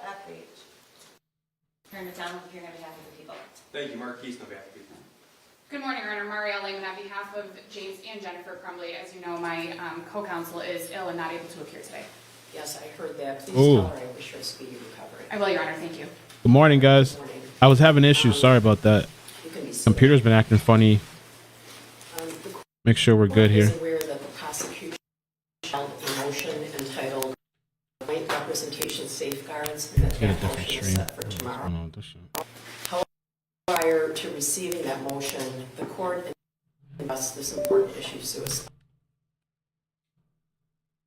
FH. Attorney McDonald, appearing on behalf of the people. Thank you, Mark Keeston, on behalf of the people. Good morning, Your Honor. Marielle Lehman on behalf of James and Jennifer Crumbley. As you know, my co-counsel is ill and not able to appear today. Yes, I heard that. Please Ooh. tell her I wish her a speedy recovery. I will, Your Honor. Thank you. Good morning, guys. Morning. I was having issues. Sorry about that. You can be seated. Computer's been acting funny. The court Make sure we're good here. is aware that the prosecution filed a motion entitled Joint Representation Safeguards, and that Get a that different motion is stream. set for What's tomorrow. going on with this shit? Prior to receiving that motion, the court addressed this important issue suicide.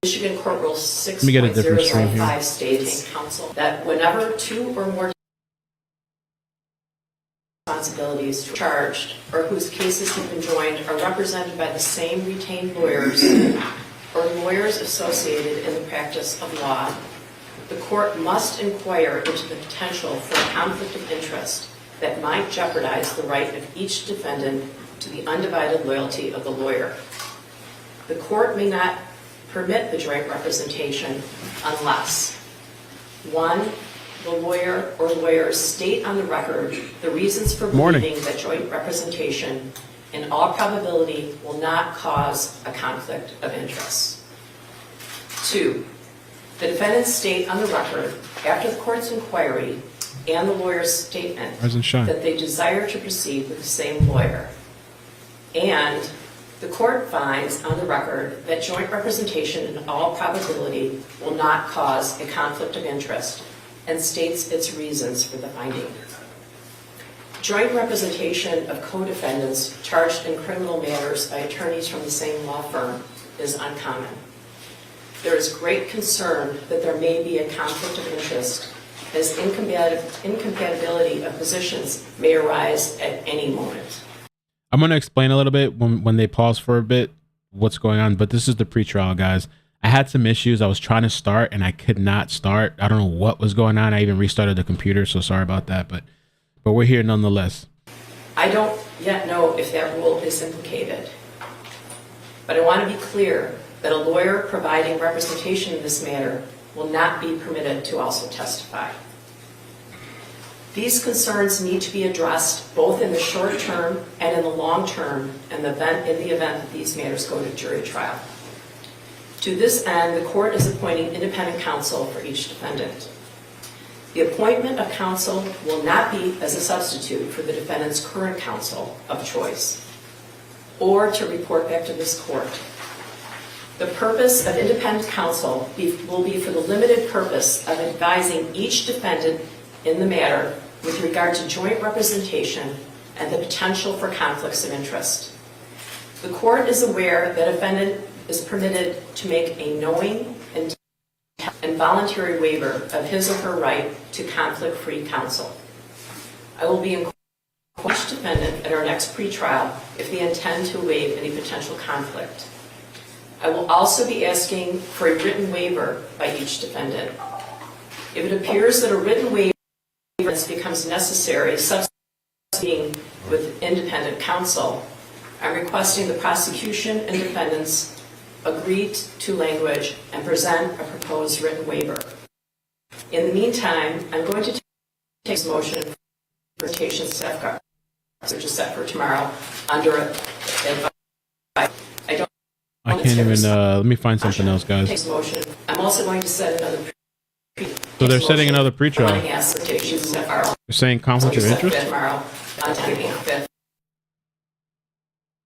Michigan Court Rule me get a different stream here. 6.005 states counsel that whenever two or more responsibilities charged or whose cases have been joined are represented by the same retained lawyers or lawyers associated in the practice of law, the court must inquire into the potential for a conflict of interest that might jeopardize the right of each defendant to the undivided loyalty of the lawyer. The court may not permit the joint representation unless 1, the lawyer or lawyers state on the record the reasons for believing that joint representation in all probability will not cause a conflict of interest. 2, the defendants state on the record after the court's inquiry and the lawyer's statement Rise and shine. that they desire to proceed with the same lawyer. And the court finds on the record that joint representation in all probability will not cause a conflict of interest and states its reasons for the finding. Joint representation of co-defendants charged in criminal matters by attorneys from the same law firm is uncommon. There is great concern that there may be a conflict of interest as incompatibility of positions may arise at any moment. I'm going to explain a little bit when they pause for a bit what's going on, but this is the pretrial, guys. I had some issues. I was trying to start and I could not start. I don't know what was going on. I even restarted the computer, so sorry about that, but we're here nonetheless. I don't yet know if that rule is implicated, but I want to be clear that a lawyer providing representation in this matter will not be permitted to also testify. These concerns need to be addressed both in the short term and in the long term in the event that these matters go to jury trial. To this end, the court is appointing independent counsel for each defendant. The appointment of counsel will not be as a substitute for the defendant's current counsel of choice or to report back to this court. The purpose of independent counsel will be for the limited purpose of advising each defendant in the matter with regard to joint representation and the potential for conflicts of interest. The court is aware that a defendant is permitted to make a knowing and voluntary waiver of his or her right to conflict-free counsel. I will be inquiring each defendant at our next pretrial if they intend to waive any potential conflict. I will also be asking for a written waiver by each defendant. If it appears that a written waiver becomes necessary, substituting with independent counsel, I'm requesting the prosecution and defendants agree to language and present a proposed written waiver. In the meantime, I'm going to take this motion for representation safeguard, which is set for tomorrow under advice. I can't even, let me find something else, guys. Motion. I'm also going to set another. So they're setting another pretrial. They're saying conflict of interest? I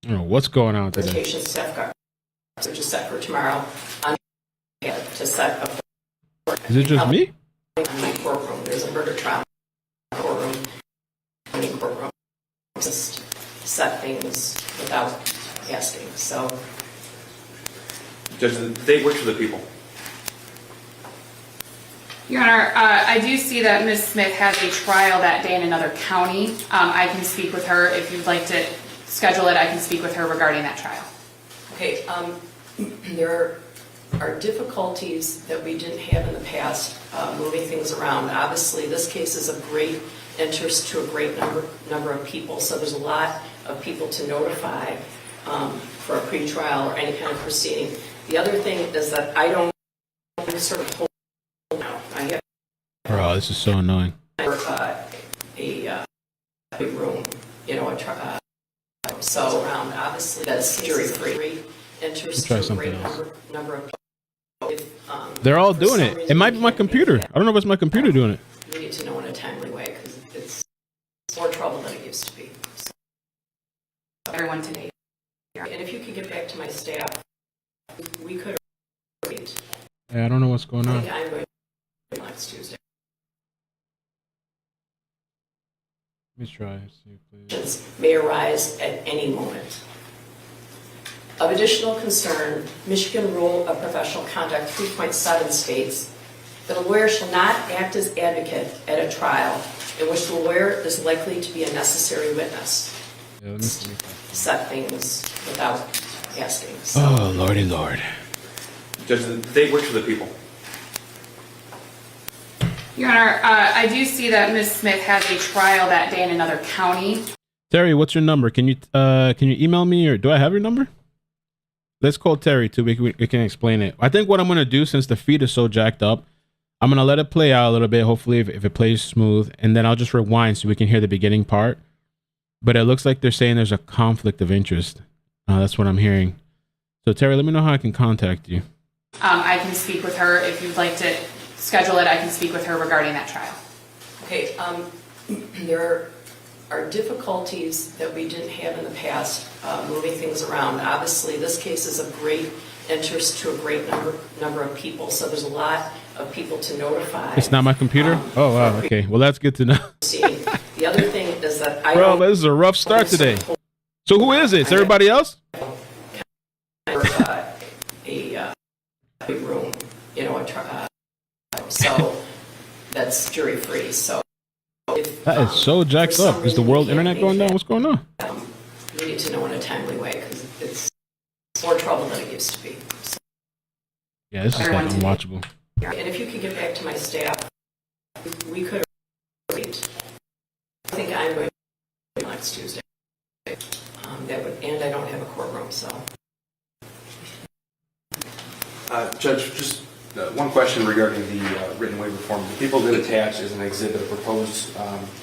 don't know what's going on today. Which is set for tomorrow to set up. Is it just me? Courtroom. There's a murder trial courtroom. Courtroom. Just set things without asking. So. Judge, the date works for the people. Your Honor, I do see that Ms. Smith has a trial that day in another county. I can speak with her. If you'd like to schedule it, I can speak with her regarding that trial. Okay, there are difficulties that we didn't have in the past moving things around. Obviously, this case is of great interest to a great number of people, so there's a lot of people to notify for a pretrial or any kind of proceeding. The other thing is that I don't sort of hold now. I have Bro, this is so annoying. A big room, so around, obviously, that's jury-free. Enters Try to a something great else. number of people. They're all For doing some it. It reason might be we my can't make computer. that. I don't know if it's my computer doing it. We need to know in a timely way, because it's more trouble than it used to be. Everyone today. And if you could get back to my staff, we could wait. Yeah, I don't know what's going I on. think I'm going to next Tuesday. Let me try. See, please. May arise at any moment. Of additional concern, Michigan Rule of Professional Conduct 3.7 states that a lawyer shall not act as advocate at a trial in which the lawyer is likely to be a necessary witness. Yeah, let me see. Set things without asking. So, Oh, Lordy Lord. Judge, the date works for the people. Your Honor, I do see that Ms. Smith has a trial that day in another county. Terry, what's your number? Can you email me, or do I have your number? Let's call Terry too. We can explain it. I think what I'm gonna do, since the feed is so jacked up, I'm gonna let it play out a little bit. Hopefully, if it plays smooth, and then I'll just rewind so we can hear the beginning part. But it looks like they're saying there's a conflict of interest. That's what I'm hearing. So Terry, let me know how I can contact you. I can speak with her if you'd like to schedule it. I can speak with her regarding that trial. okay, there are difficulties that we didn't have in the past moving things around. Obviously, this case is of great interest to a great number of people, so there's a lot of people to notify. It's not my computer? Oh, wow. Okay. Well, that's good to know. The other thing is that I Bro, don't this is a rough start today. So who is it? It's everybody else? a big room, so that's jury-free. So if, That is so jacked for some up. Is the reason world we can't internet make going down? that, What's going on? we need to know in a timely way, because it's more trouble than it used to be. So, Yeah, this is like unwatchable. and if you could get back to my staff, we could wait. I think I'm going to next Tuesday. And I don't have a courtroom, so. Judge, just one question regarding the written waiver form. The people did attach as an exhibit a proposed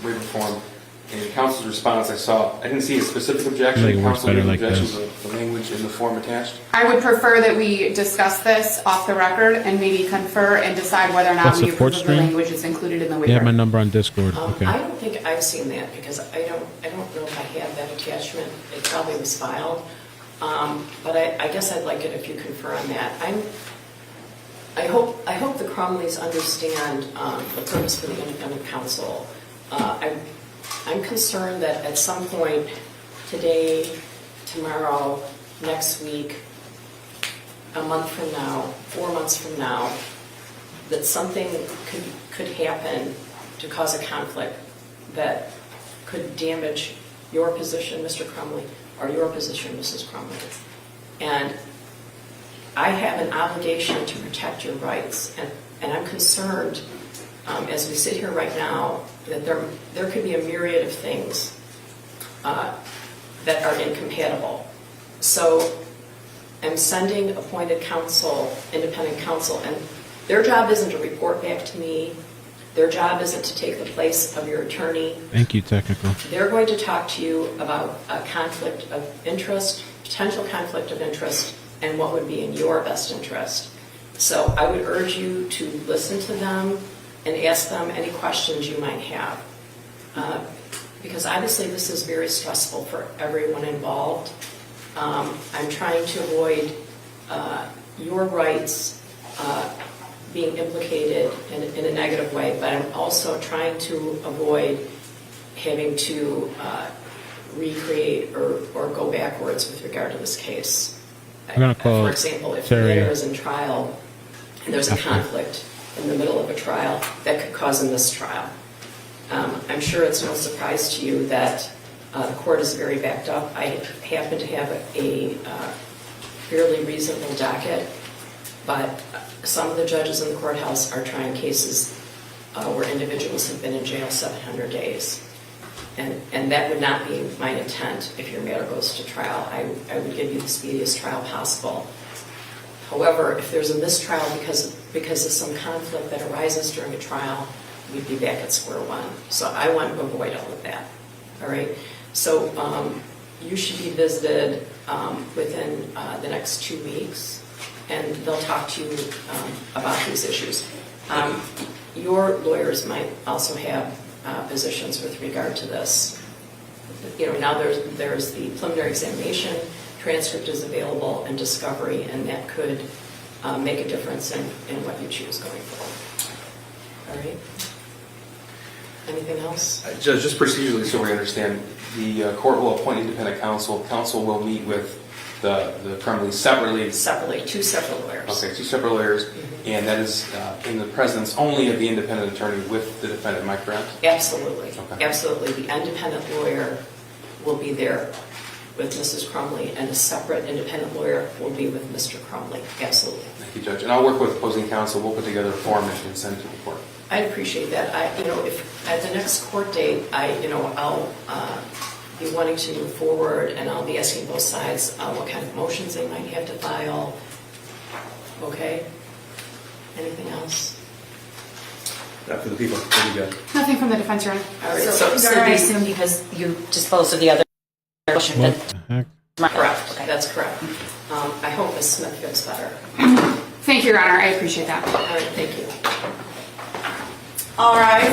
waiver form. In counsel's response, I didn't see a specific objection. Make it work Counsel better made like objection this. to the language in the form attached. I would prefer that we discuss this off the record and maybe confer and decide whether or not That's we the approve court of the stream? language that's included in the You have my waiver. number on Discord. Okay. I don't think I've seen that, because I don't know if I have that attachment. It probably was filed. But I guess I'd like it if you confer on that. I hope the Crumleys understand the purpose for the independent counsel. I'm concerned that at some point, today, tomorrow, next week, a month from now, 4 months from now, that something could happen to cause a conflict that could damage your position, Mr. Crumbley, or your position, Mrs. Crumbley. And I have an obligation to protect your rights, and I'm concerned, as we sit here right now, that there could be a myriad of things that are incompatible. So I'm sending appointed counsel, independent counsel, and their job isn't to report back to me. Their job isn't to take the place of your attorney. Thank you, technical. They're going to talk to you about a conflict of interest, potential conflict of interest, and what would be in your best interest. So I would urge you to listen to them and ask them any questions you might have. Because obviously this is very stressful for everyone involved. I'm trying to avoid your rights being implicated in a negative way, but I'm also trying to avoid having to recreate or go backwards with regard to this case. I'm gonna call For example, if Terry. the matter is in trial and there's a conflict in the middle of a trial, that could cause a mistrial. I'm sure it's no surprise to you that the court is very backed up. I happen to have a fairly reasonable docket, but some of the judges in the courthouse are trying cases where individuals have been in jail 700 days. And that would not be my intent if your matter goes to trial. I would give you the speediest trial possible. However, if there's a mistrial because of some conflict that arises during a trial, we'd be back at square one. So I want to avoid all of that, all right? So you should be visited within the next 2 weeks, and they'll talk to you about these issues. Your lawyers might also have positions with regard to this. You know, now there's the preliminary examination, transcript is available, and discovery, and that could make a difference in what you choose going forward. All right? Anything else? Just procedurally, so we understand, the court will appoint independent counsel. Counsel will meet with the Crumbley separately. Separately, 2 separate lawyers. Okay, 2 separate lawyers, and that is in the presence only of the independent attorney with the defendant. Am I correct? Absolutely. Okay. Absolutely. The independent lawyer will be there with Mrs. Crumbley, and a separate independent lawyer will be with Mr. Crumbley. Absolutely. Thank you, Judge. And I'll work with opposing counsel. We'll put together a form and send it to the court. I'd appreciate that. If at the next court date, I'll be wanting to move forward, and I'll be asking both sides what kind of motions they might have to file. Okay? Anything else? For the people. Thank you, Judge. Nothing from the defense, Your Honor. All right. So I assume because you disposed of the other motion What that... the heck? Correct. Okay. That's correct. I hope Ms. Smith feels better. Thank you, Your Honor. I appreciate that. All right. Thank you. All right.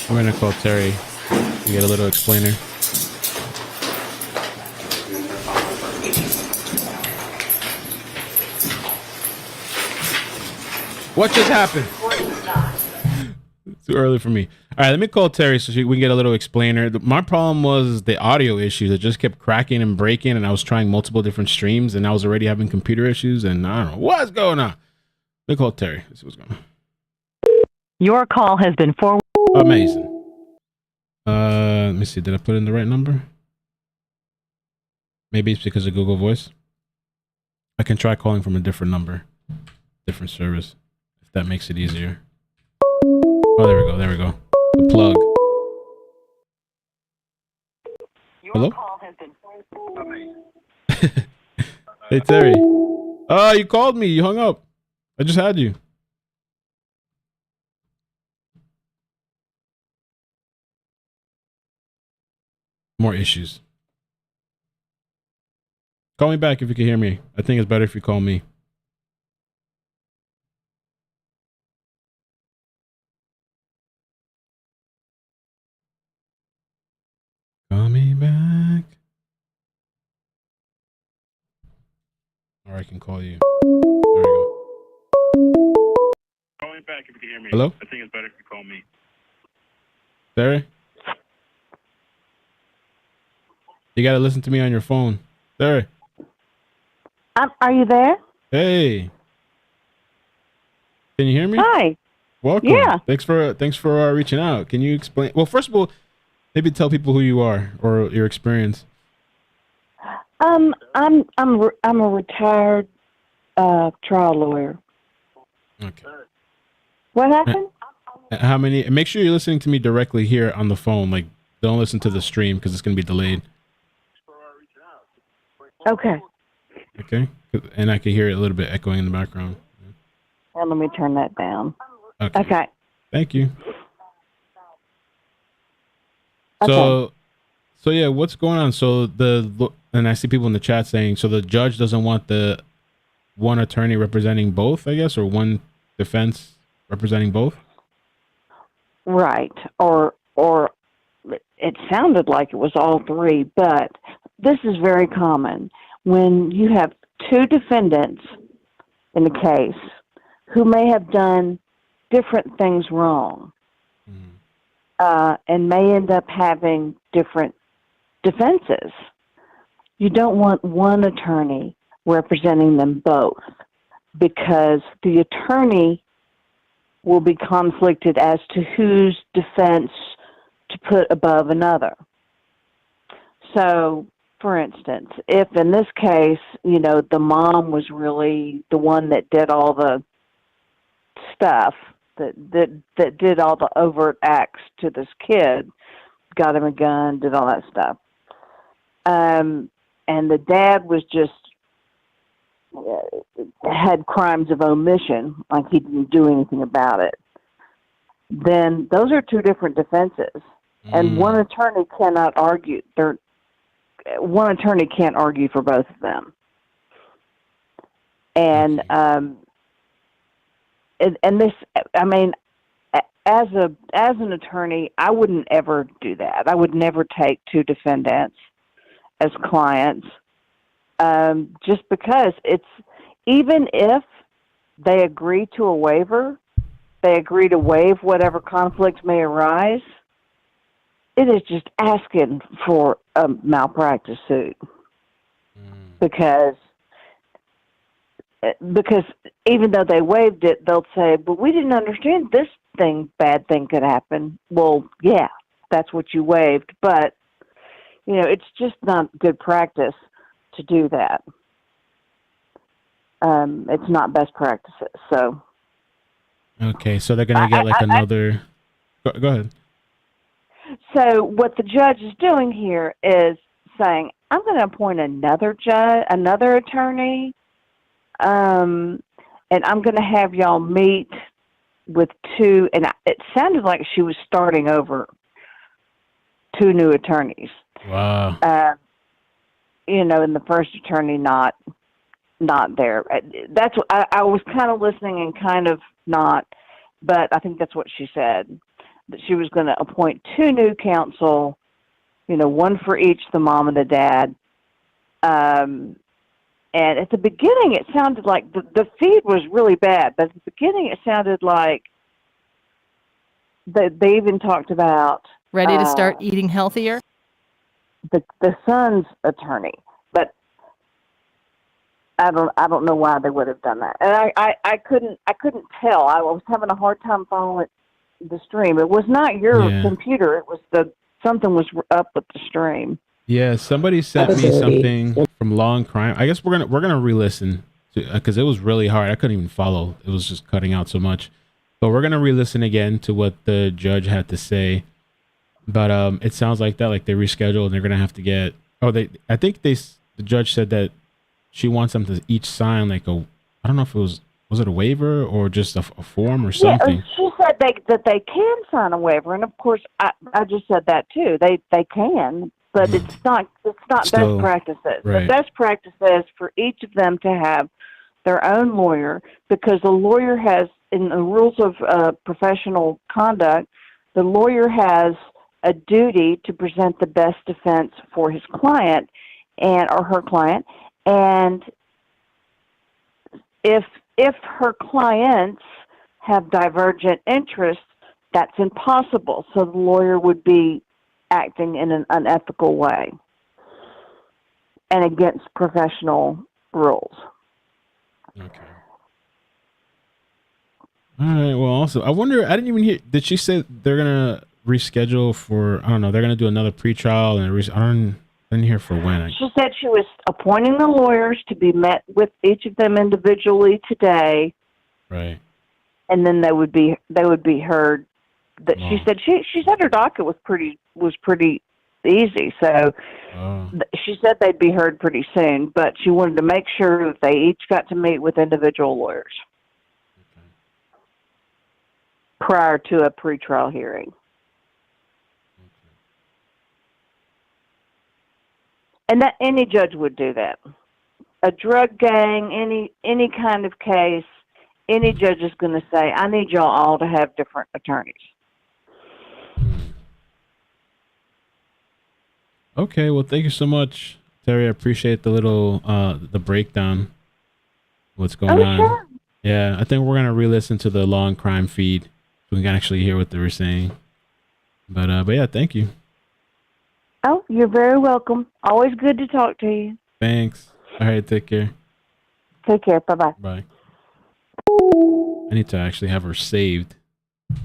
I'm gonna call Terry and get a little explainer. What just happened? Too early for me. All right, let me call Terry so we can get a little explainer. My problem was the audio issues. It just kept cracking and breaking, and I was trying multiple different streams, and I was already having computer issues, and I don't know what's going on. Let me call Terry. Let's see what's going on. Your call has been forwarded. Amazing. Let me see. Did I put in the right number? Maybe it's because of Google Voice. I can try calling from a different number, different service, if that makes it easier. Oh, there we go. There we go. The plug. Hello? Hey, Terry. Oh, you called me. You hung up. I just had you. More issues. Call me back if you can hear me. I think it's better if you call me. Call me back. Or I can call you. There we go. Call me back if you can hear me. Hello? I think it's better if you call me. Terry? You gotta listen to me on your phone. Terry. Are you there? Hey. Can you hear me? Hi. Welcome. Yeah. Thanks for reaching out. Can you explain? Well, first of all, maybe tell people who you are or your experience. I'm a retired trial lawyer. Okay. What happened? How many? Make sure you're listening to me directly here on the phone. Like, don't listen to the stream because it's gonna be delayed. Okay. Okay. And I can hear it a little bit echoing in the background. Well, let me turn that down. Okay. Okay. Thank you. Okay. So yeah, what's going on? So and I see people in the chat saying, so the judge doesn't want the one attorney representing both, I guess, or one defense representing both? Right. Or it sounded like it was all three, but this is very common. When you have two defendants in the case who may have done different things wrong, and may end up having different defenses, you don't want one attorney representing them both, because the attorney will be conflicted as to whose defense to put above another. So, for instance, if in this case, the mom was really the one that did all the stuff, that did all the overt acts to this kid, got him a gun, did all that stuff, and the dad was just had crimes of omission, like he didn't do anything about it, then those are two different defenses. And one attorney cannot argue. One attorney can't argue for both of them. And and this, I mean, as an attorney, I wouldn't ever do that. I would never take two defendants as clients, just because even if they agree to a waiver, they agree to waive whatever conflict may arise, it is just asking for a malpractice suit. Because even though they waived it, they'll say, but we didn't understand this bad thing could happen. Well, yeah, that's what you waived, but it's just not good practice to do that. It's not best practices. So. Okay, so they're gonna get another. Go ahead. So what the judge is doing here is saying, I'm going to appoint another attorney, and I'm going to have y'all meet with two, and it sounded like she was starting over two new attorneys. Wow. And the first attorney not there. That's what I was kind of listening and kind of not, but I think that's what she said, that she was going to appoint two new counsel, one for each, the mom and the dad. And at the beginning, it sounded like the feed was really bad, but at the beginning, it sounded like they even talked about ready to start eating healthier. The son's attorney, but I don't know why they would have done that, and I couldn't tell. I was having a hard time following the stream. It was not your computer. It was something was up with the stream. Yeah, somebody sent me something from Law and Crime. I guess we're gonna re-listen because it was really hard. I couldn't even follow. It was just cutting out so much. But we're gonna re-listen again to what the judge had to say. But it sounds like that, like they rescheduled and they're gonna have to get. I think the judge said that she wants them to each sign like I don't know if it was it a waiver or just a form or something. Yeah, she said that they can sign a waiver, and of course I just said that too. They can, but it's not Still, best practices. Right. The best practice is for each of them to have their own lawyer, because the lawyer has, in the rules of professional conduct, the lawyer has a duty to present the best defense for his client or her client, and if her clients have divergent interests, that's impossible. So the lawyer would be acting in an unethical way and against professional rules. Okay. All right. Well, also, I wonder, I didn't even hear, did she say they're going to reschedule for, I don't know, they're going to do another pretrial and I didn't hear for when. She said she was appointing the lawyers to be met with each of them individually today. Right. And then they would be heard. That She said she said her docket was pretty easy. So she said they'd be heard pretty soon, but she wanted to make sure that they each got to meet with individual lawyers prior to a pretrial hearing. And that any judge would do that. A drug gang, any kind of case, any judge is going to say, I need y'all all to have different attorneys. Okay, well, thank you so much, Terry. I appreciate the little the breakdown. What's going on? Sure. Yeah, I think we're gonna re-listen to the Law and Crime feed so we can actually hear what they were saying. But yeah, thank you. Oh, you're very welcome. Always good to talk to you. Thanks. All right, take care. Take care. Bye-bye. Bye. I need to actually have her saved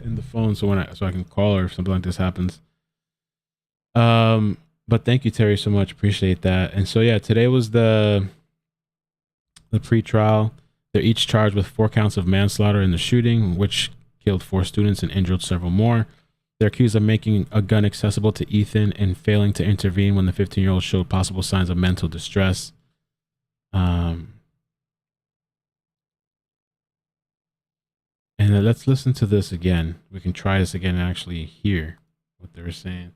in the phone so I can call her if something like this happens. But thank you, Terry, so much. Appreciate that. And so yeah, today was the pre-trial. They're each charged with 4 counts of manslaughter in the shooting, which killed 4 students and injured several more. They're accused of making a gun accessible to Ethan and failing to intervene when the 15-year-old showed possible signs of mental distress. And let's listen to this again. We can try this again and actually hear what they were saying.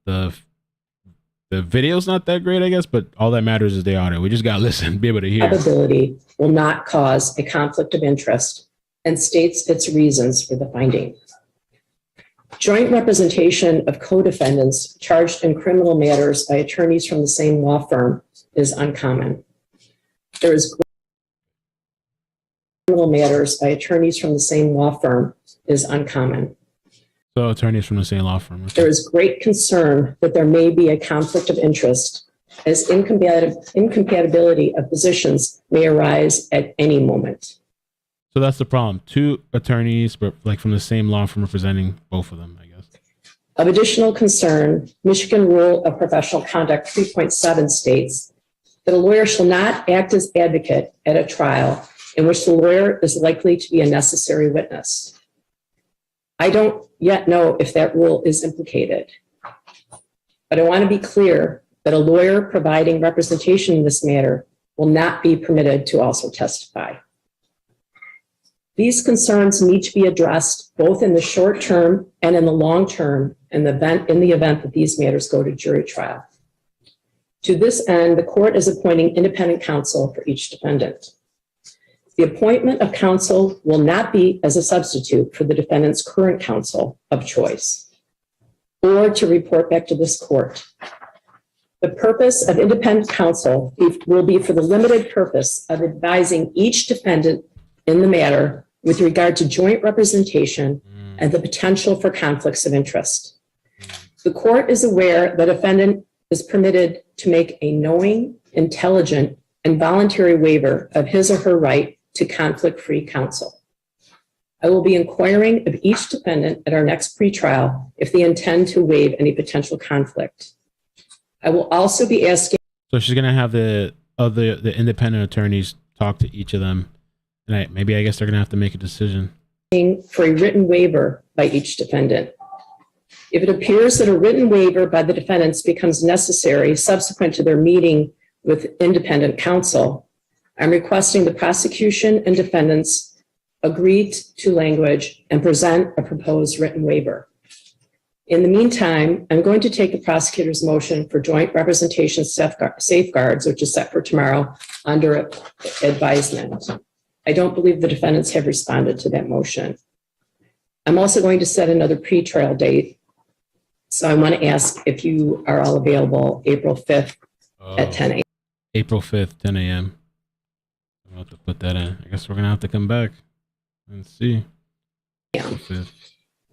The video's not that great, I guess, but all that matters is the audio. We just got to listen, be able to hear. Probability will not cause a conflict of interest and states its reasons for the finding. Joint representation of co-defendants charged in criminal matters by attorneys from the same law firm is uncommon. There is criminal matters by attorneys from the same law firm is uncommon. So attorneys from the same law firm. Okay. There is great concern that there may be a conflict of interest as incompatibility of positions may arise at any moment. So that's the problem. Two attorneys, but like from the same law firm representing both of them, I guess. Of additional concern, Michigan Rule of Professional Conduct 3.7 states that a lawyer shall not act as advocate at a trial in which the lawyer is likely to be a necessary witness. I don't yet know if that rule is implicated, but I want to be clear that a lawyer providing representation in this matter will not be permitted to also testify. These concerns need to be addressed both in the short term and in the long term in the event that these matters go to jury trial. To this end, the court is appointing independent counsel for each defendant. The appointment of counsel will not be as a substitute for the defendant's current counsel of choice or to report back to this court. The purpose of independent counsel will be for the limited purpose of advising each defendant in the matter with regard to joint representation and the potential for conflicts of interest. The court is aware that a defendant is permitted to make a knowing, intelligent, and voluntary waiver of his or her right to conflict-free counsel. I will be inquiring of each defendant at our next pretrial if they intend to waive any potential conflict. I will also be asking. So she's gonna have the independent attorneys talk to each of them, and I guess they're gonna have to make a decision for a written waiver by each defendant. If it appears that a written waiver by the defendants becomes necessary subsequent to their meeting with independent counsel, I'm requesting the prosecution and defendants agree to language and present a proposed written waiver. In the meantime, I'm going to take the prosecutor's motion for joint representation safeguards, which is set for tomorrow, under advisement. I don't believe the defendants have responded to that motion. I'm also going to set another pretrial date. So I want to ask if you are all available April 5th at 10 a.m. April 5th, 10 a.m. I'm going to have to put that in. I guess we're going to have to come back and see. Yeah.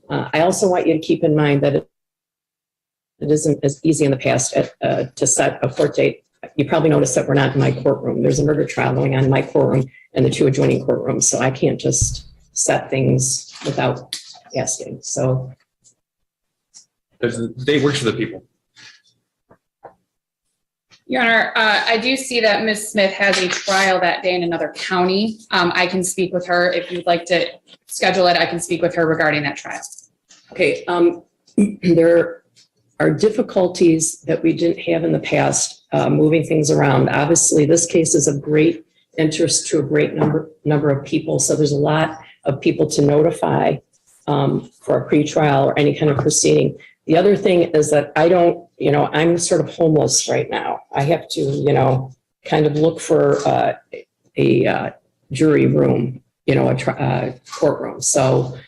I also want you to keep in mind that it isn't as easy in the past to set a court date. You probably noticed that we're not in my courtroom. There's a murder trial going on in my courtroom and the two adjoining courtrooms, so I can't just set things without asking. So the date works for the people. Your Honor, I do see that Ms. Smith has a trial that day in another county. I can speak with her. If you'd like to schedule it, I can speak with her regarding that trial. Okay, there are difficulties that we didn't have in the past moving things around. Obviously, this case is of great interest to a great number of people, so there's a lot of people to notify for a pretrial or any kind of proceeding. The other thing is that I'm sort of homeless right now. I have to, kind of look for a jury room, a courtroom. So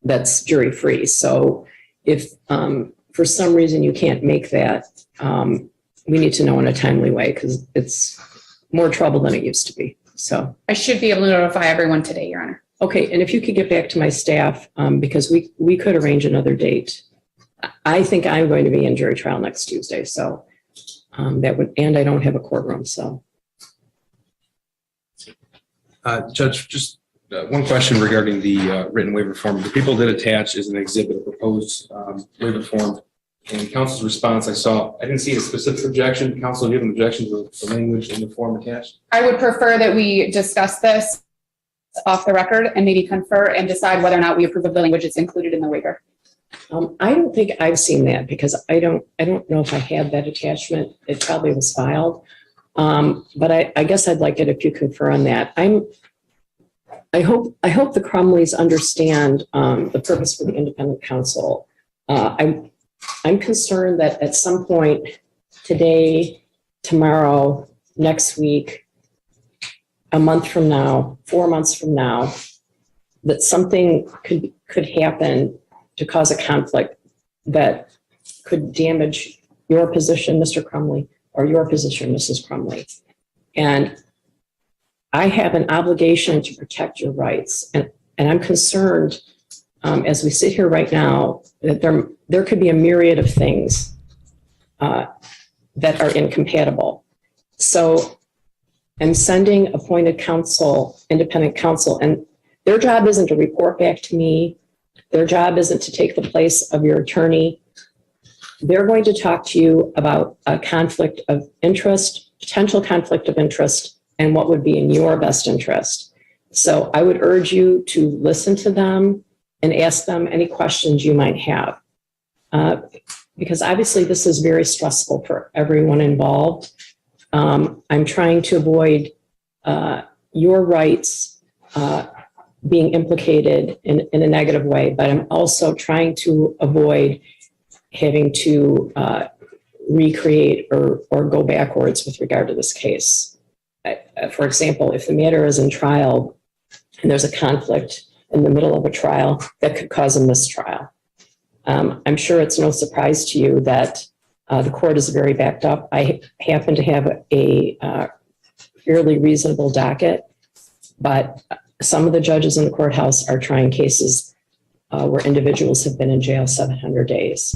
that's jury free. So if for some reason you can't make that, we need to know in a timely way because it's more trouble than it used to be. So I should be able to notify everyone today, Your Honor. Okay, and if you could get back to my staff, because we could arrange another date. I think I'm going to be in jury trial next Tuesday, so that would, and I don't have a courtroom, so. Judge, just one question regarding the written waiver form. The people did attach as an exhibit a proposed waiver form. In counsel's response, I didn't see a specific objection. Counsel, do you have an objection to the language in the form attached? I would prefer that we discuss this off the record and maybe confer and decide whether or not we approve of the language that's included in the waiver. I don't think I've seen that because I don't know if I had that attachment. It probably was filed. But I guess I'd like it if you confer on that. I hope the Crumleys understand the purpose for the independent counsel. I'm concerned that at some point today, tomorrow, next week, a month from now, 4 months from now, that something could happen to cause a conflict that could damage your position, Mr. Crumbley, or your position, Mrs. Crumbley. And I have an obligation to protect your rights. And I'm concerned, as we sit here right now, that there could be a myriad of things that are incompatible. So I'm sending appointed counsel, independent counsel, and their job isn't to report back to me. Their job isn't to take the place of your attorney. They're going to talk to you about a conflict of interest, potential conflict of interest, and what would be in your best interest. So I would urge you to listen to them and ask them any questions you might have. Because obviously this is very stressful for everyone involved. I'm trying to avoid your rights being implicated in a negative way, but I'm also trying to avoid having to recreate or go backwards with regard to this case. For example, if the matter is in trial and there's a conflict in the middle of a trial, that could cause a mistrial. I'm sure it's no surprise to you that the court is very backed up. I happen to have a fairly reasonable docket, but some of the judges in the courthouse are trying cases where individuals have been in jail 700 days.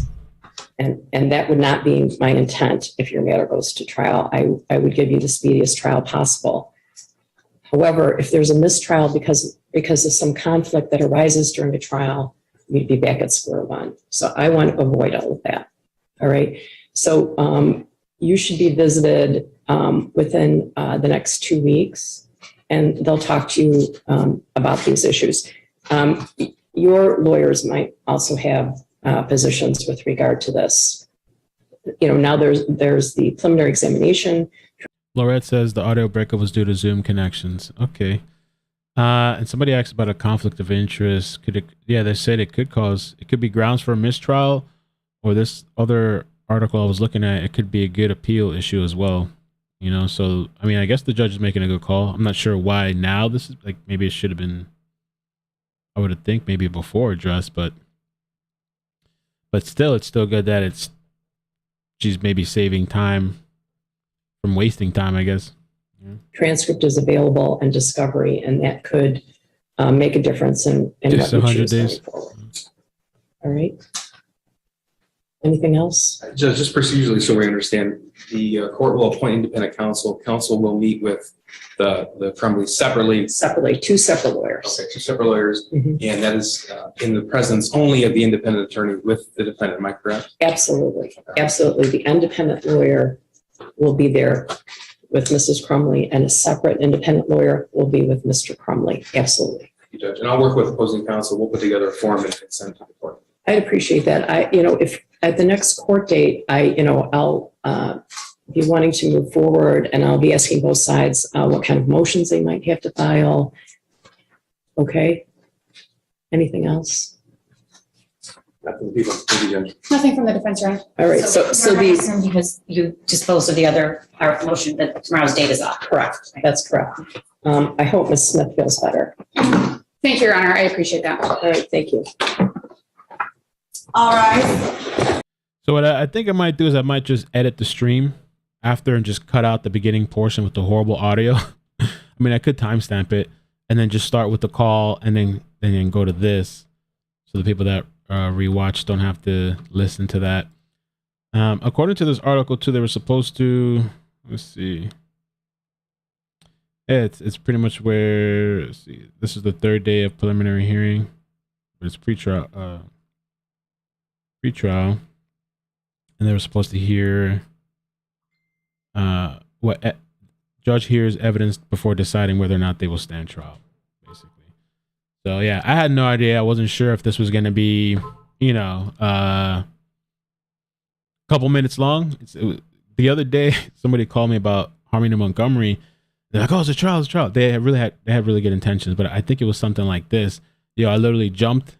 And that would not be my intent if your matter goes to trial. I would give you the speediest trial possible. However, if there's a mistrial because of some conflict that arises during a trial, we'd be back at square one. So I want to avoid all of that. All right. So you should be visited within the next 2 weeks, and they'll talk to you about these issues. Your lawyers might also have positions with regard to this. You know, now there's the preliminary examination. Laurette says the audio breakup was due to Zoom connections. Okay. And somebody asked about a conflict of interest. They said it could be grounds for a mistrial, or this other article I was looking at, it could be a good appeal issue as well. You know, so, I mean, I guess the judge is making a good call. I'm not sure why now this is, like, maybe it should have been, I would think maybe before addressed, but still, it's still good that she's maybe saving time from wasting time, I guess. Transcript is available and discovery, and that could make a difference in what you choose going forward. All right. Anything else? Just procedurally, so we understand, the court will appoint independent counsel. Counsel will meet with the Crumbleys separately. Separately, two separate lawyers. Okay, two separate lawyers, and that is in the presence only of the independent attorney with the defendant. Am I correct? Absolutely, absolutely. The independent lawyer will be there with Mrs. Crumbley, and a separate independent lawyer will be with Mr. Crumbley. Absolutely. Thank you, Judge. And I'll work with opposing counsel. We'll put together a form and send it to the court. I'd appreciate that. If at the next court date, I'll be wanting to move forward, and I'll be asking both sides what kind of motions they might have to file. Okay. Anything else? Nothing, people. Thank you, Judge. Nothing from the defense, right? All right. So because you disposed of the other motion that tomorrow's date is off. correct. That's correct. I hope Ms. Smith feels better. Thank you, Your Honor. I appreciate that. All right. Thank you. All right. So what I think I might do is I might just edit the stream after and just cut out the beginning portion with the horrible audio. I mean, I could timestamp it and then just start with the call and then go to this, so the people that rewatch don't have to listen to that. According to this article too, they were supposed to, let's see. Yeah, it's pretty much where, let's see, this is the third day of preliminary hearing, but it's pre-trial, and they were supposed to hear what judge hears evidence before deciding whether or not they will stand trial, basically. So yeah, I had no idea. I wasn't sure if this was going to be, a couple minutes long. The other day, somebody called me about Harmony Montgomery. They're like, "Oh, it's a trial, it's a trial." They had really good intentions, but I think it was something like this. I literally jumped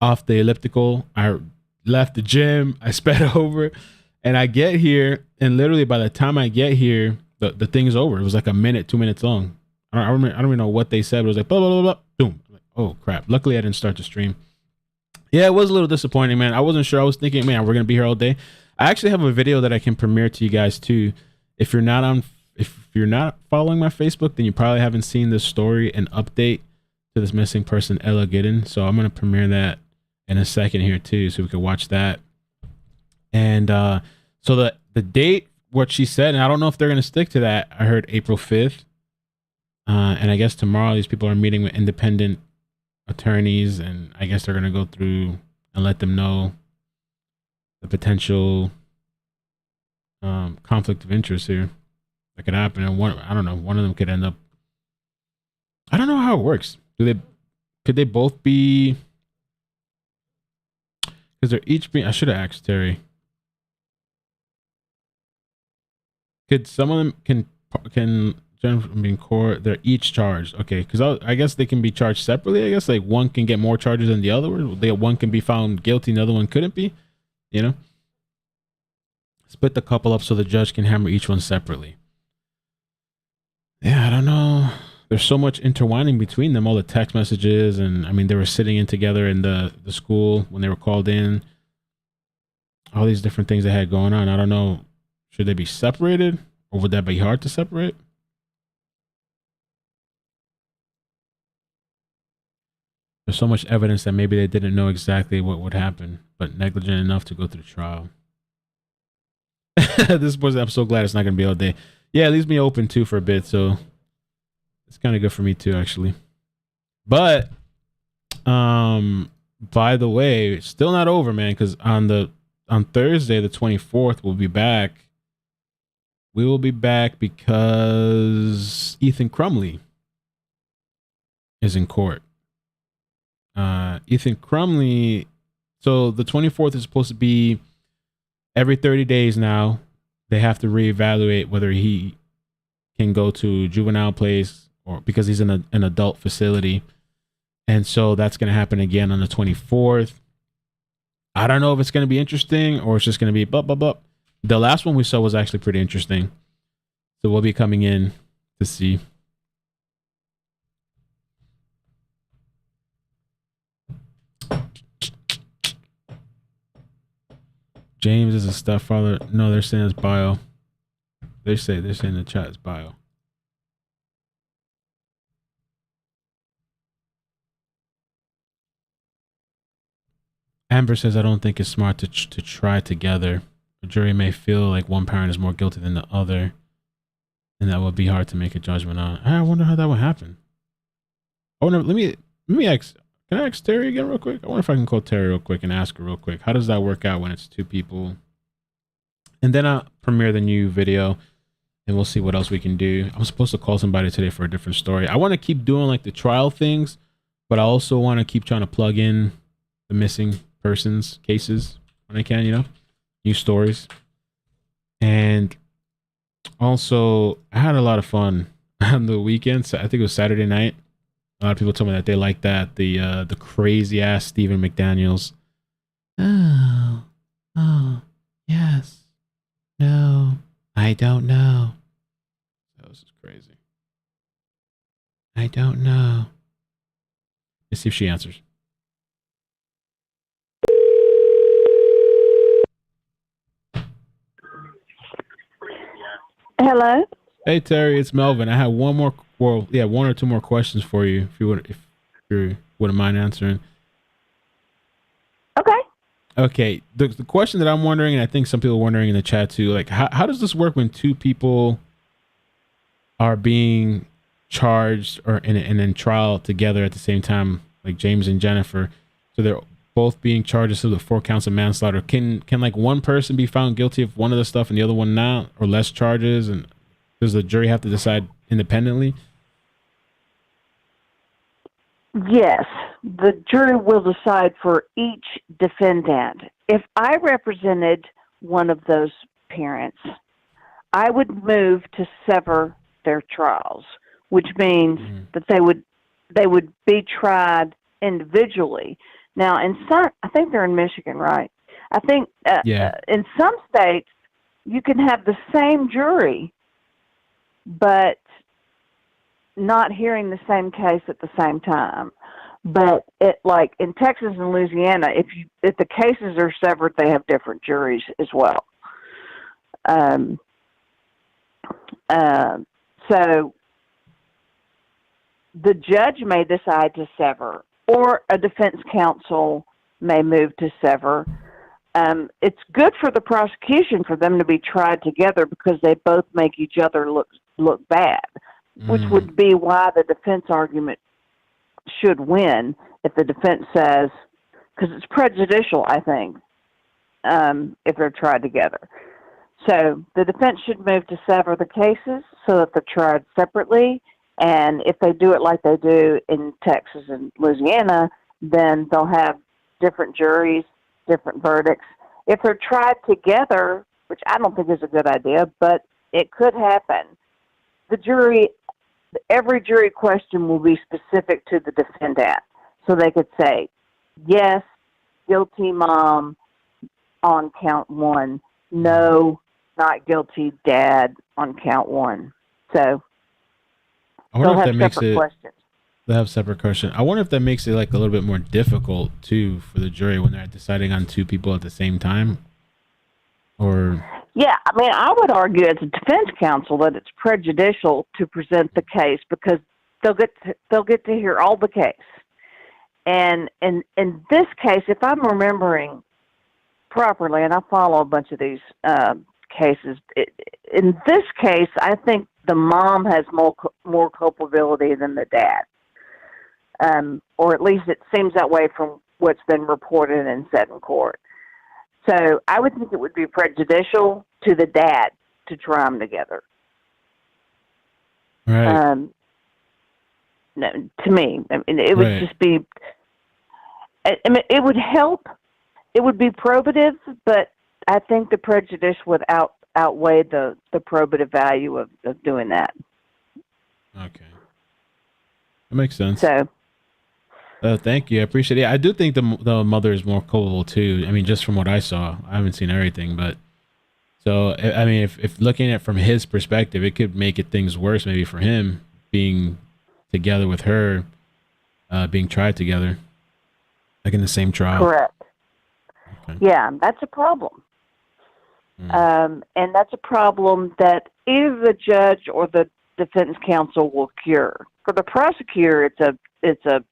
off the elliptical. I left the gym. I sped over, and I get here, and literally by the time I get here, the thing's over. It was like a minute, 2 minutes long. I don't even know what they said, but it was like blah blah blah blah. Boom. I'm like, oh crap. Luckily, I didn't start the stream. Yeah, it was a little disappointing, man. I wasn't sure. I was thinking, man, we're gonna be here all day. I actually have a video that I can premiere to you guys too. If you're not following my Facebook, then you probably haven't seen this story and update to this missing person, Ella Giddens. So I'm gonna premiere that in a second here too, so we can watch that. And so the date, what she said, and I don't know if they're gonna stick to that. I heard April 5th, and I guess tomorrow these people are meeting with independent attorneys, and I guess they're gonna go through and let them know the potential conflict of interest here that could happen. And I don't know, one of them could end up. I don't know how it works. Could they both be? Because they're each being. I should have asked Terry. Could some of them can Jennifer be in court? They're each charged. Okay, because I guess they can be charged separately. I guess like one can get more charges than the other. One can be found guilty, and the other one couldn't be. Split the couple up so the judge can hammer each one separately. Yeah, I don't know. There's so much intertwining between them, all the text messages, and I mean, they were sitting in together in the school when they were called in. All these different things they had going on. I don't know. Should they be separated, or would that be hard to separate? There's so much evidence that maybe they didn't know exactly what would happen, but negligent enough to go through trial. This was, I'm so glad it's not going to be all day. Yeah, it leaves me open too for a bit, so it's kind of good for me too, actually. But by the way, it's still not over, man, because on Thursday the 24th we'll be back. We will be back because Ethan Crumbley is in court. Ethan Crumbley. So the 24th is supposed to be every 30 days now. They have to reevaluate whether he can go to juvenile place or because he's in an adult facility. And so that's going to happen again on the 24th. I don't know if it's going to be interesting or it's just going to be blah, blah, blah. The last one we saw was actually pretty interesting. So we'll be coming in to see. James is a stepfather. No, they're saying it's bio. They're saying in the chat it's bio. Amber says, I don't think it's smart to try together. The jury may feel like one parent is more guilty than the other, and that would be hard to make a judgment on. I wonder how that would happen. I wonder. Let me ask. Can I ask Terry again real quick? I wonder if I can call Terry real quick and ask her real quick. How does that work out when it's two people? And then I'll premiere the new video and we'll see what else we can do. I'm supposed to call somebody today for a different story. I want to keep doing like the trial things, but I also want to keep trying to plug in the missing persons cases when I can, new stories. And also I had a lot of fun on the weekend. So I think it was Saturday night. A lot of people told me that they liked that. The crazy ass Stephen McDaniels. Oh, yes. No, I don't know. That was just crazy. I don't know. Let's see if she answers. Hello? Hey Terry, it's Melvin. I have one or two more questions for you if you wouldn't mind answering. Okay. Okay. The question that I'm wondering, and I think some people are wondering in the chat too, like how does this work when two people are being charged or in trial together at the same time, like James and Jennifer? So they're both being charged with 4 counts of manslaughter. Can like one person be found guilty of one of the stuff and the other one not, or less charges? And does the jury have to decide independently? Yes, the jury will decide for each defendant. If I represented one of those parents, I would move to sever their trials, which means that they would be tried individually. Now, in some, I think they're in Michigan, right? I think in some states you can have the same jury, but not hearing the same case at the same time. But like in Texas and Louisiana, if the cases are severed, they have different juries as well. So the judge may decide to sever, or a defense counsel may move to sever. It's good for the prosecution for them to be tried together because they both make each other look bad, which would be why the defense argument should win if the defense says, because it's prejudicial, I think, if they're tried together. So the defense should move to sever the cases so that they're tried separately. And if they do it like they do in Texas and Louisiana, then they'll have different juries, different verdicts. If they're tried together, which I don't think is a good idea, but it could happen, every jury question will be specific to the defendant. So they could say, yes, guilty mom on count one, no, not guilty dad on count one. So I wonder if that makes separate questions. They have separate questions. I wonder if that makes it like a little bit more difficult too for the jury when they're deciding on two people at the same time. Or yeah, I mean, I would argue as a defense counsel that it's prejudicial to present the case because they'll get to hear all the case. And in this case, if I'm remembering properly, and I follow a bunch of these cases, in this case, I think the mom has more culpability than the dad. Or at least it seems that way from what's been reported and said in court. So I would think it would be prejudicial to the dad to try them together. right. No, to me, I mean, it would Right. just be. I mean, it would help. It would be probative, but I think the prejudice would outweigh the probative value of doing that. Okay. That makes sense. So. Thank you. I appreciate it. I do think the mother is more culpable too. I mean, just from what I saw, I haven't seen everything, but so I mean, if looking at it from his perspective, it could make things worse maybe for him being together with her, being tried together, like in the same trial. Correct. Okay. Yeah, that's a problem. And that's a problem that either the judge or the defense counsel will cure. For the prosecutor, it's a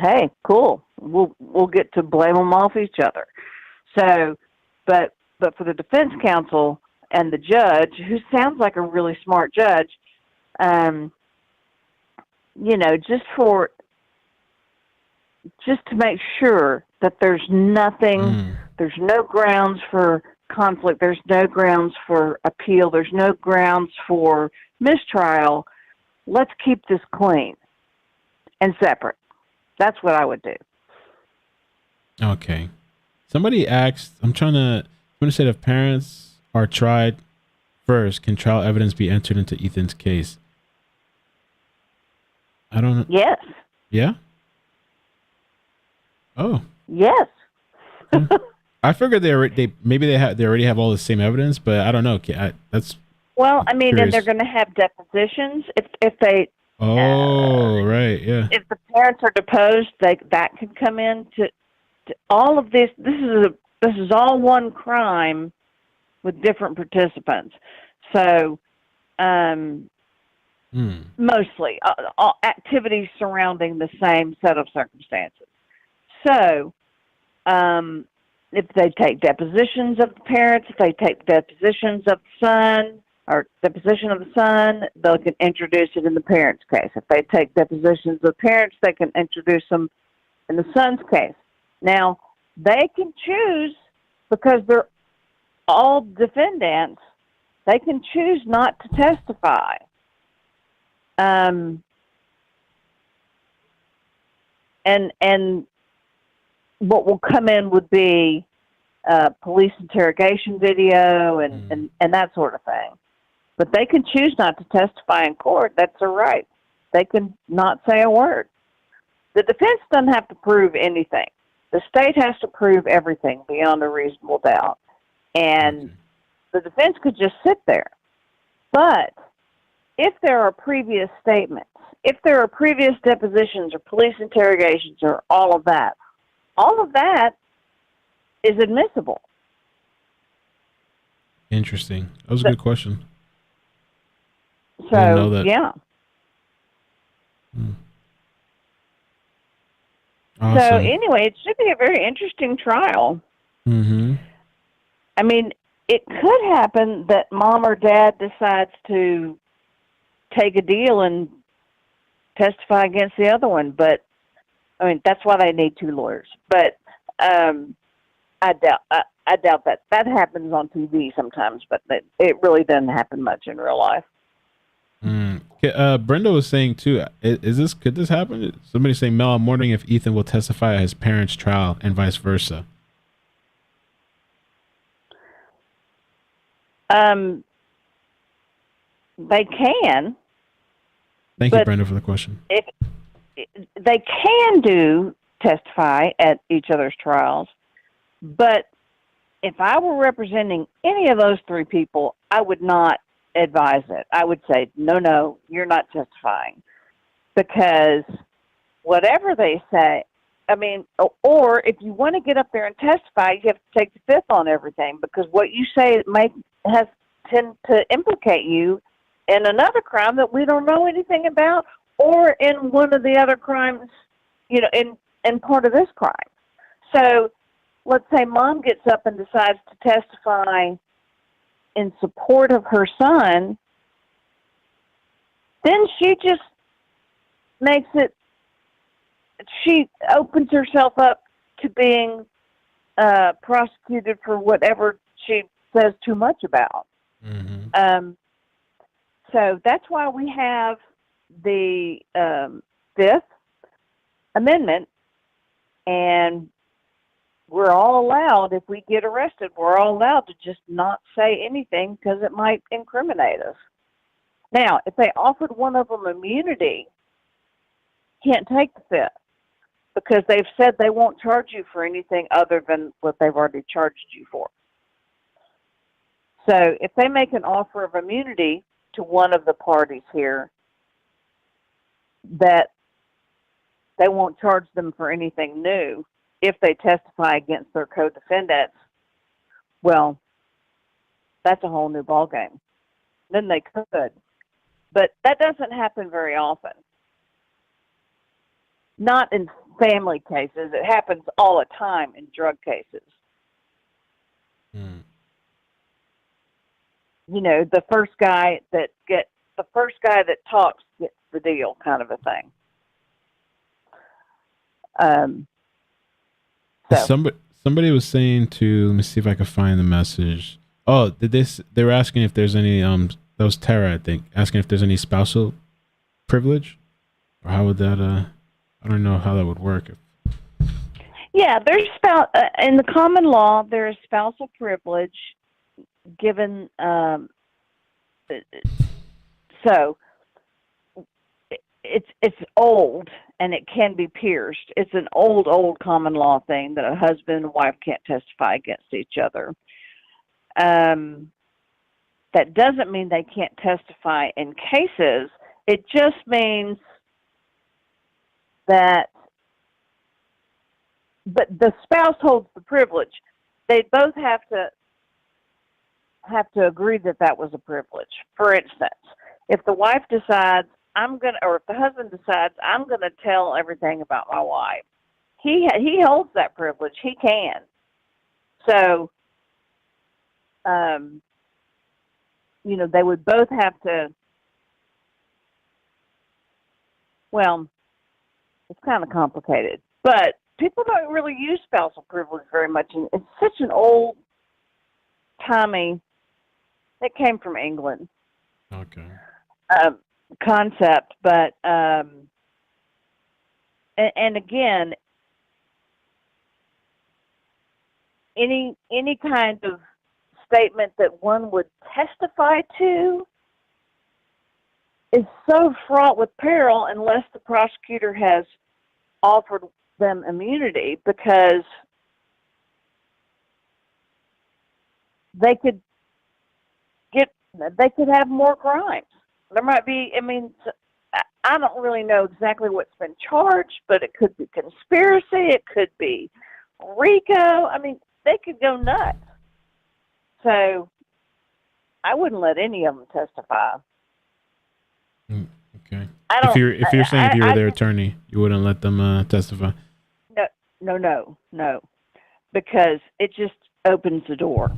hey, cool. We'll get to blame them off each other. So, but for the defense counsel and the judge, who sounds like a really smart judge, just to make sure that there's nothing, there's no grounds for conflict, there's no grounds for appeal, there's no grounds for mistrial. Let's keep this clean and separate. That's what I would do. Okay. Somebody asked, I'm going to say if parents are tried first, can trial evidence be entered into Ethan's case? I don't know. Yes. Yeah? Oh. Yes. I figured they already have all the same evidence, but I don't know. That's well, I mean, curious. and they're going to have depositions if they. Oh, right, yeah. If the parents are deposed, that could come in to all of this. This is all one crime with different participants. So, mostly all activities surrounding the same set of circumstances. So, if they take depositions of the parents, if they take depositions of the son, or deposition of the son, they can introduce it in the parent's case. If they take depositions of the parents, they can introduce them in the son's case. Now, they can choose, because they're all defendants, they can choose not to testify. and what will come in would be police interrogation video and that sort of thing. But they can choose not to testify in court. That's their right. They can not say a word. The defense doesn't have to prove anything. The state has to prove everything beyond a reasonable doubt. And the defense could just sit there. But if there are previous statements, if there are previous depositions or police interrogations or all of that is admissible. Interesting. That was a good question. So, I didn't know that. yeah. Awesome. So anyway, it should be a very interesting trial. Mm-hmm. I mean, it could happen that mom or dad decides to take a deal and testify against the other one, but I mean that's why they need two lawyers. But I doubt that happens on TV sometimes, but it really doesn't happen much in real life. Brenda was saying too. Could this happen? Somebody saying, Mel, I'm wondering if Ethan will testify at his parents' trial and vice versa. They can. Thank you, Brenda, for the question. If they can testify at each other's trials, but if I were representing any of those three people, I would not advise it. I would say, no, you're not testifying, because whatever they say, I mean, or if you want to get up there and testify, you have to take the fifth on everything, because what you say has tend to implicate you in another crime that we don't know anything about, or in one of the other crimes, in part of this crime. So let's say mom gets up and decides to testify in support of her son, then she just she opens herself up to being prosecuted for whatever she says too much about. Mm-hmm. So that's why we have the Fifth Amendment, and we're all allowed, if we get arrested, we're all allowed to just not say anything because it might incriminate us. Now, if they offered one of them immunity, can't take the Fifth, because they've said they won't charge you for anything other than what they've already charged you for. So if they make an offer of immunity to one of the parties here, that they won't charge them for anything new if they testify against their co-defendants, well, that's a whole new ballgame. Then they could. But that doesn't happen very often. Not in family cases. It happens all the time in drug cases. The first guy that talks gets the deal, kind of a thing. Somebody was saying let me see if I can find the message. Oh, they were asking if there's any that was Tara, I think, asking if there's any spousal privilege, or how would that I don't know how that would work. Yeah, there's in the common law there is spousal privilege given, so it's old and it can be pierced. It's an old common law thing that a husband and wife can't testify against each other. That doesn't mean they can't testify in cases. It just means that, but the spouse holds the privilege. They both have to agree that was a privilege. For instance, if the wife decides or if the husband decides I'm gonna tell everything about my wife, he holds that privilege. He can. So, they would both have to. Well, it's kind of complicated, but people don't really use spousal privilege very much, and it's such an old timey. It came from England. Okay. Concept, but and again, any kind of statement that one would testify to is so fraught with peril unless the prosecutor has offered them immunity, because they could have more crimes. There might be, I mean, I don't really know exactly what's been charged, but it could be conspiracy, it could be RICO. I mean, they could go nuts. So I wouldn't let any of them testify. Okay. If you're saying if you were their attorney, you wouldn't let them testify? No. Because it just opens the door.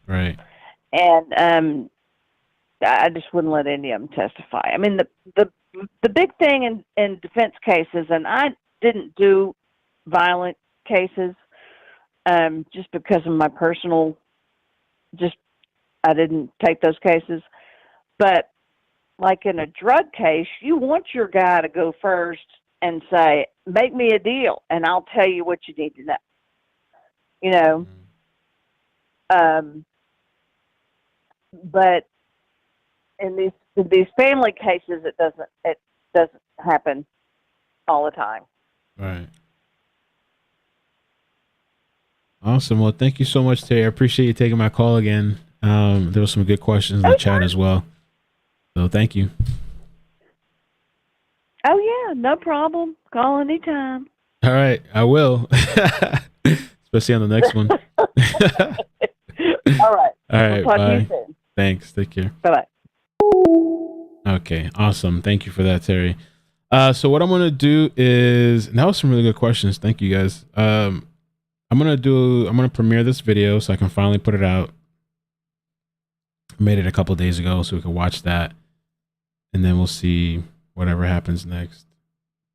Right. And I just wouldn't let any of them testify. I mean, the big thing in defense cases, and I didn't do violent cases just because of my personal, I didn't take those cases. But like in a drug case, you want your guy to go first and say, make me a deal and I'll tell you what you need to know. You know? But in these family cases, it doesn't happen all the time. Right. Awesome. Well, thank you so much, Terry. I appreciate you taking my call again. There were some good questions in the chat as well. So thank you. Oh yeah, no problem. Call anytime. All right, I will. Especially on the next one. All right. All right. We'll talk Bye. to you soon. Thanks. Take care. Bye-bye. Okay. Awesome. Thank you for that, Terry. So what I'm going to do is, that was some really good questions. Thank you guys. I'm going to premiere this video so I can finally put it out. I made it a couple days ago so we can watch that. And then we'll see whatever happens next.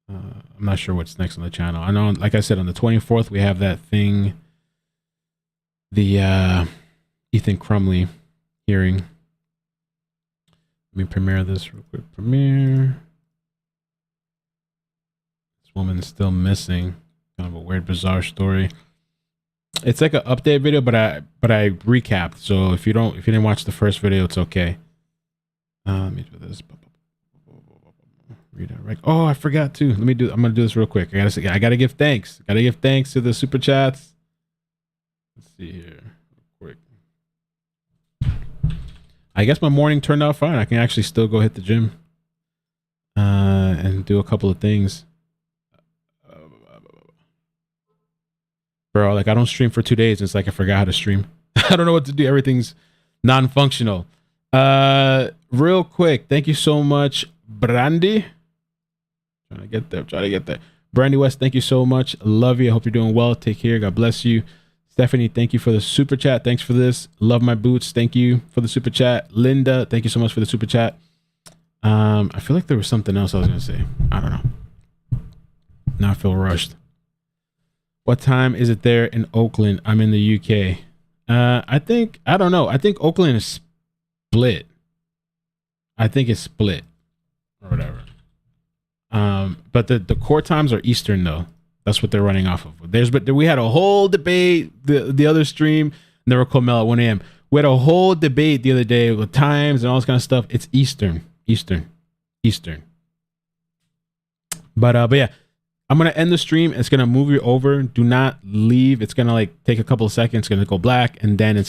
I'm not sure what's next on the channel. I know, like I said, on the 24th, we have that thing, the Ethan Crumbley hearing. Let me premiere this real quick. Premiere. This woman is still missing. Kind of a weird, bizarre story. It's like an update video, but I recapped. So if you didn't watch the first video, it's okay. Let me do this. Redirect. Oh, I forgot to. I'm gonna do this real quick. I gotta give thanks. Gotta give thanks to the super chats. Let's see here, real quick. I guess my morning turned out fine. I can actually still go hit the gym and do a couple of things. Bro, like I don't stream for 2 days. It's like I forgot how to stream. I don't know what to do. Everything's non-functional. Real quick, thank you so much, Brandy. Trying to get there. Brandy West, thank you so much. Love you. I hope you're doing well. Take care. God bless you. Stephanie, thank you for the super chat. Thanks for this. Love my boots. Thank you for the super chat. Linda, thank you so much for the super chat. I feel like there was something else I was gonna say. I don't know. Now I feel rushed. What time is it there in Oakland? I'm in the UK. I don't know. I think Oakland is split. I think it's split or whatever. But the court times are Eastern though. That's what they're running off of. We had a whole debate the other stream. Never called Mel at 1 a.m. We had a whole debate the other day with times and all this kind of stuff. It's Eastern. But yeah, I'm gonna end the stream. It's gonna move you over. Do not leave. It's gonna like take a couple of seconds. It's gonna go black, and then it's gonna